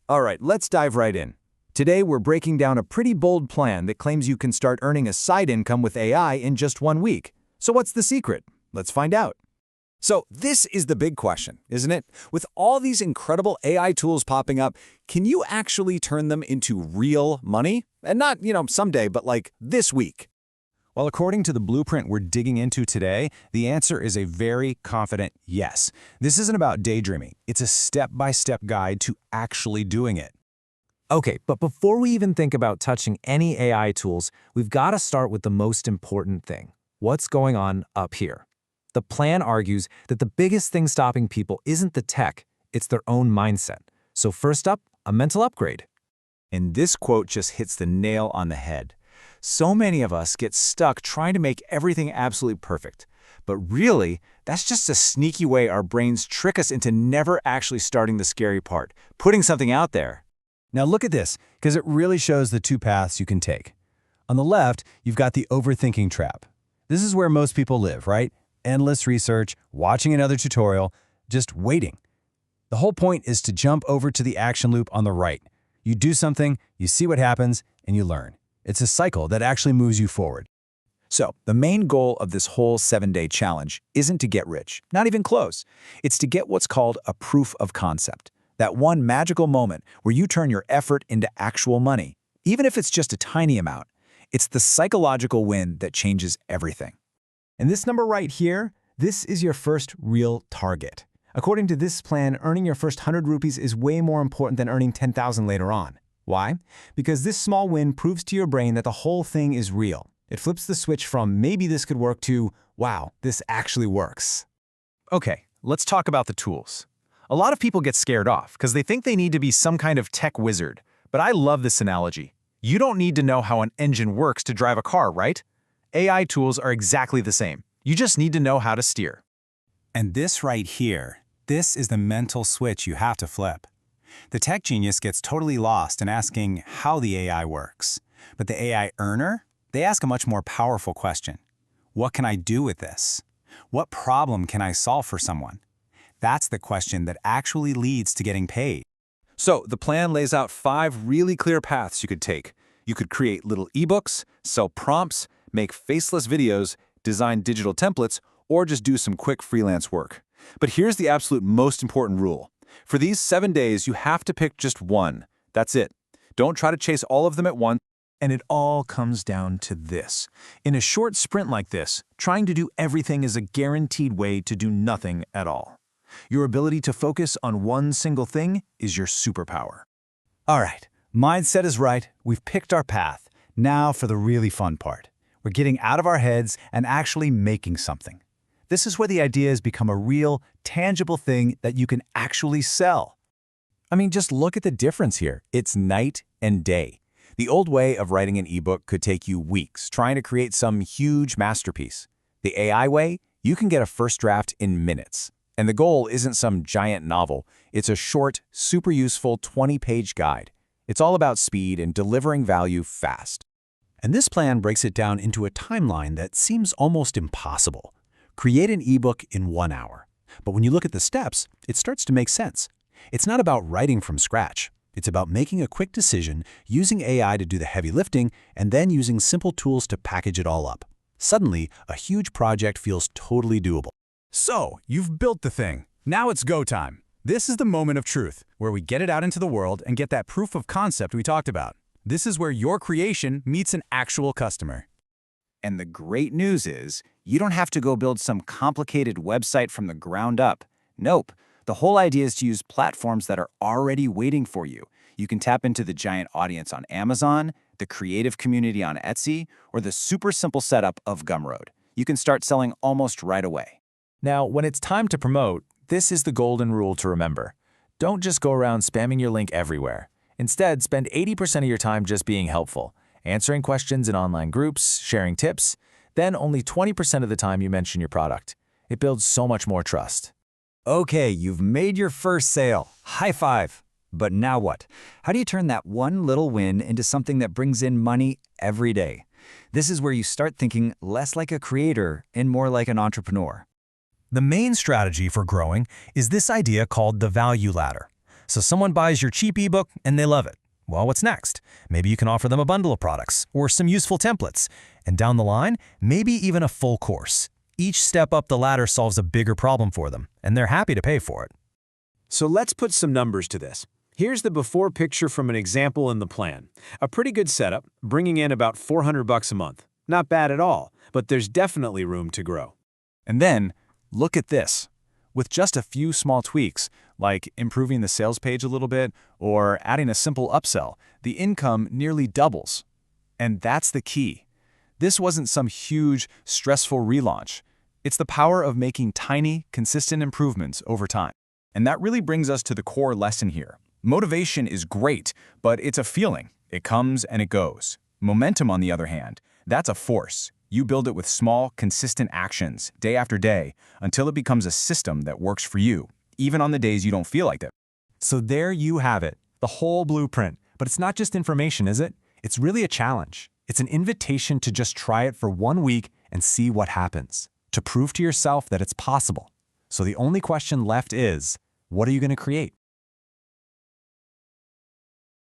All right, let's dive right in. Today, we're breaking down a pretty bold plan that claims you can start earning a side income with AI in just 1 week. So what's the secret? Let's find out. So this is the big question, isn't it? With all these incredible AI tools popping up, can you actually turn them into real money? And not, someday, but like this week. Well, according to the blueprint we're digging into today, the answer is a very confident yes. This isn't about daydreaming. It's a step-by-step guide to actually doing it. Okay, but before we even think about touching any AI tools, we've got to start with the most important thing. What's going on up here? The plan argues that the biggest thing stopping people isn't the tech, it's their own mindset. So first up, a mental upgrade. And this quote just hits the nail on the head. So many of us get stuck trying to make everything absolutely perfect. But really, that's just a sneaky way our brains trick us into never actually starting the scary part, putting something out there. Now look at this, because it really shows the two paths you can take. On the left, you've got the overthinking trap. This is where most people live, right? Endless research, watching another tutorial, just waiting. The whole point is to jump over to the action loop on the right. You do something, you see what happens, and you learn. It's a cycle that actually moves you forward. So, the main goal of this whole 7-day challenge isn't to get rich, not even close. It's to get what's called a proof of concept. That one magical moment where you turn your effort into actual money, even if it's just a tiny amount. It's the psychological win that changes everything. And this number right here, this is your first real target. According to this plan, earning your first 100 rupees is way more important than earning 10,000 later on. Why? Because this small win proves to your brain that the whole thing is real. It flips the switch from maybe this could work to, wow, this actually works. Okay, let's talk about the tools. A lot of people get scared off because they think they need to be some kind of tech wizard. But I love this analogy. You don't need to know how an engine works to drive a car, right? AI tools are exactly the same. You just need to know how to steer. And this right here, this is the mental switch you have to flip. The tech genius gets totally lost in asking how the AI works. But the AI earner, they ask a much more powerful question. What can I do with this? What problem can I solve for someone? That's the question that actually leads to getting paid. So, the plan lays out 5 really clear paths you could take. You could create little ebooks, sell prompts, make faceless videos, design digital templates, or just do some quick freelance work. But here's the absolute most important rule. For these 7 days, you have to pick just one. That's it. Don't try to chase all of them at once. And it all comes down to this. In a short sprint like this, trying to do everything is a guaranteed way to do nothing at all. Your ability to focus on one single thing is your superpower. All right, mindset is right. We've picked our path. Now for the really fun part. We're getting out of our heads and actually making something. This is where the ideas become a real, tangible thing that you can actually sell. I mean, just look at the difference here. It's night and day. The old way of writing an ebook could take you weeks trying to create some huge masterpiece. The AI way, you can get a first draft in minutes. And the goal isn't some giant novel. It's a short, super useful 20-page guide. It's all about speed and delivering value fast. And this plan breaks it down into a timeline that seems almost impossible. Create an ebook in 1 hour. But when you look at the steps, it starts to make sense. It's not about writing from scratch. It's about making a quick decision, using AI to do the heavy lifting, and then using simple tools to package it all up. Suddenly, a huge project feels totally doable. So, you've built the thing. Now it's go time. This is the moment of truth, where we get it out into the world and get that proof of concept we talked about. This is where your creation meets an actual customer. And the great news is, you don't have to go build some complicated website from the ground up. Nope. The whole idea is to use platforms that are already waiting for you. You can tap into the giant audience on Amazon, the creative community on Etsy, or the super simple setup of Gumroad. You can start selling almost right away. Now, when it's time to promote, this is the golden rule to remember. Don't just go around spamming your link everywhere. Instead, spend 80% of your time just being helpful, answering questions in online groups, sharing tips. Then only 20% of the time you mention your product. It builds so much more trust. Okay, you've made your first sale. High five. But now what? How do you turn that one little win into something that brings in money every day? This is where you start thinking less like a creator and more like an entrepreneur. The main strategy for growing is this idea called the value ladder. So someone buys your cheap ebook and they love it. Well, what's next? Maybe you can offer them a bundle of products or some useful templates. And down the line, maybe even a full course. Each step up the ladder solves a bigger problem for them, and they're happy to pay for it. So let's put some numbers to this. Here's the before picture from an example in the plan. A pretty good setup, bringing in about $400 a month. Not bad at all, but there's definitely room to grow. And then, look at this. With just a few small tweaks, like improving the sales page a little bit or adding a simple upsell, the income nearly doubles. And that's the key. This wasn't some huge, stressful relaunch. It's the power of making tiny, consistent improvements over time. And that really brings us to the core lesson here. Motivation is great, but it's a feeling. It comes and it goes. Momentum, on the other hand, that's a force. You build it with small, consistent actions, day after day, until it becomes a system that works for you, even on the days you don't feel like it. So there you have it, the whole blueprint. But it's not just information, is it? It's really a challenge. It's an invitation to just try it for 1 week and see what happens, to prove to yourself that it's possible. So the only question left is, what are you going to create?